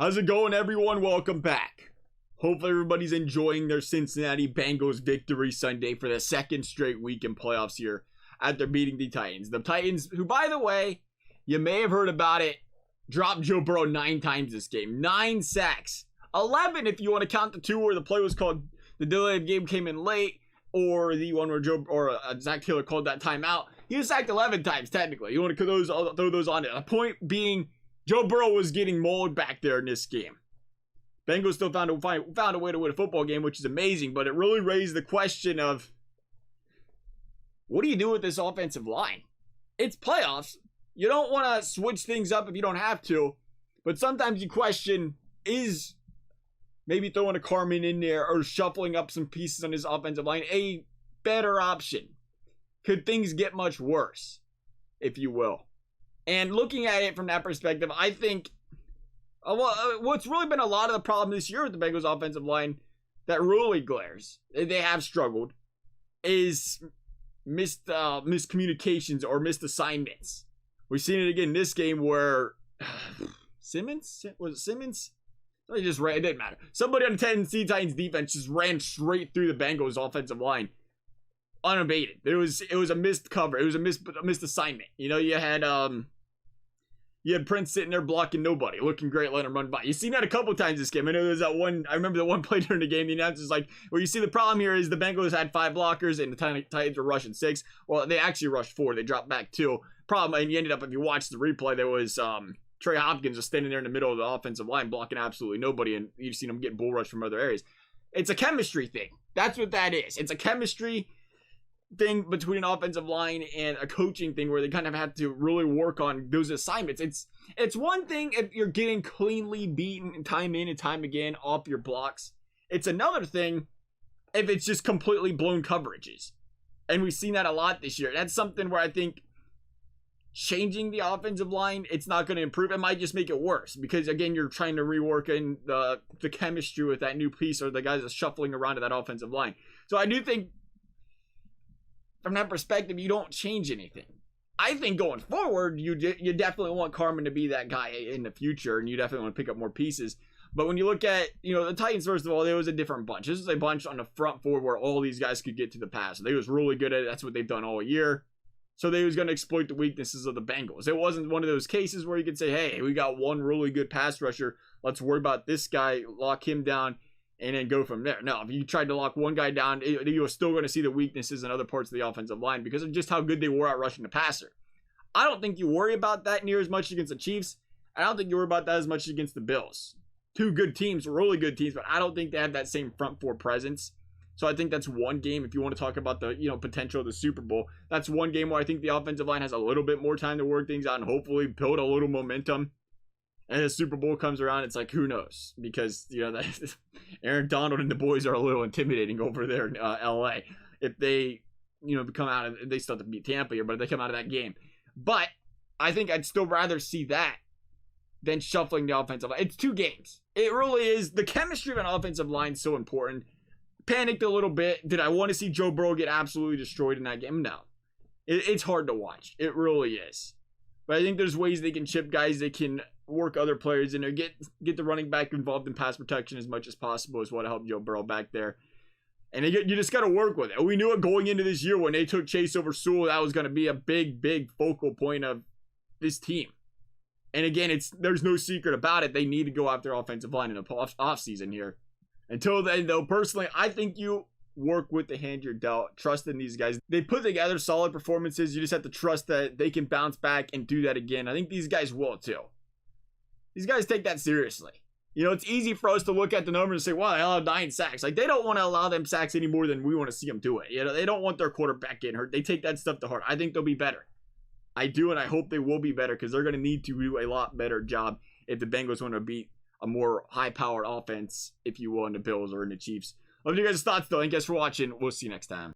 How's it going, everyone? Welcome back. Hopefully everybody's enjoying their Cincinnati Bengals victory Sunday for the second straight week in playoffs here after beating the Titans. The Titans, who, by the way, you may have heard about it, dropped Joe Burrow 9 times this game. 9 sacks. 11 if you want to count the 2 where the play was called, the delayed game came in late, or the one where Zach Taylor called that timeout. He was sacked 11 times, technically. You want to throw those on it. The point being, Joe Burrow was getting mauled back there in this game. Bengals still found a way to win a football game, which is amazing, but it really raised the question of, what do you do with this offensive line? It's playoffs. You don't want to switch things up if you don't have to, but sometimes you question, is maybe throwing a Carmen in there or shuffling up some pieces on his offensive line a better option? Could things get much worse, if you will? And looking at it from that perspective, I think what's really been a lot of the problem this year with the Bengals offensive line that really glares, they have struggled, is missed miscommunications or missed assignments. We've seen it again this game where Simmons? Was it Simmons? It didn't matter. Somebody on the Tennessee Titans defense just ran straight through the Bengals offensive line, unabated. It was a missed cover. It was a missed assignment. You know, you had Prince sitting there blocking nobody, looking great, letting him run by. You've seen that a couple times this game. I know there's that one. I remember the one play during the game. The announcer's like, "Well, you see, the problem here is the Bengals had 5 blockers and the Titans were rushing 6. Well, they actually rushed 4. They dropped back 2. Problem, and you ended up, if you watch the replay, there was Trey Hopkins was standing there in the middle of the offensive line blocking absolutely nobody, and you've seen him get bull rushed from other areas. It's a chemistry thing. That's what that is. It's a chemistry thing between an offensive line and a coaching thing where they kind of have to really work on those assignments. It's one thing if you're getting cleanly beaten time in and time again off your blocks. It's another thing if it's just completely blown coverages. And we've seen that a lot this year. That's something where I think changing the offensive line, it's not going to improve. It might just make it worse because, again, you're trying to rework in the chemistry with that new piece or the guys that's shuffling around to that offensive line. So I do think from that perspective, you don't change anything. I think going forward, you definitely want Carmen to be that guy in the future, and you definitely want to pick up more pieces. But when you look at, the Titans, first of all, there was a different bunch. This was a bunch on the front four where all these guys could get to the pass. They was really good at it. That's what they've done all year. So they was going to exploit the weaknesses of the Bengals. It wasn't one of those cases where you could say, hey, we got one really good pass rusher. Let's worry about this guy, lock him down, and then go from there. No, if you tried to lock one guy down, you were still going to see the weaknesses in other parts of the offensive line because of just how good they were at rushing the passer. I don't think you worry about that near as much against the Chiefs. I don't think you worry about that as much against the Bills. 2 good teams, really good teams, but I don't think they have that same front four presence. So I think that's one game, if you want to talk about the potential of the Super Bowl, that's one game where I think the offensive line has a little bit more time to work things out and hopefully build a little momentum. And the Super Bowl comes around, it's like, who knows? Because, Aaron Donald and the boys are a little intimidating over there in LA. If they, come out of, they still have to beat Tampa here, but if they come out of that game. But I think I'd still rather see that than shuffling the offensive line. It's 2 games. It really is. The chemistry of an offensive line is so important. Panicked a little bit. Did I want to see Joe Burrow get absolutely destroyed in that game? No. It's hard to watch. It really is. But I think there's ways they can chip guys. They can work other players in there. Get the running back involved in pass protection as much as possible is what helped Joe Burrow back there. And you just got to work with it. We knew it going into this year when they took Chase over Sewell. That was going to be a big, big focal point of this team. And again, there's no secret about it. They need to go after offensive line in the offseason here. Until then, though, personally, I think you work with the hand you're dealt. Trust in these guys. They put together solid performances. You just have to trust that they can bounce back and do that again. I think these guys will, too. These guys take that seriously. It's easy for us to look at the numbers and say, well, they allowed 9 sacks. Like, they don't want to allow them sacks any more than we want to see them do it. They don't want their quarterback getting hurt. They take that stuff to heart. I think they'll be better. I do, and I hope they will be better because they're going to need to do a lot better job if the Bengals want to beat a more high-powered offense, if you will, in the Bills or in the Chiefs. Love you guys' thoughts, though, and thanks for watching. We'll see you next time.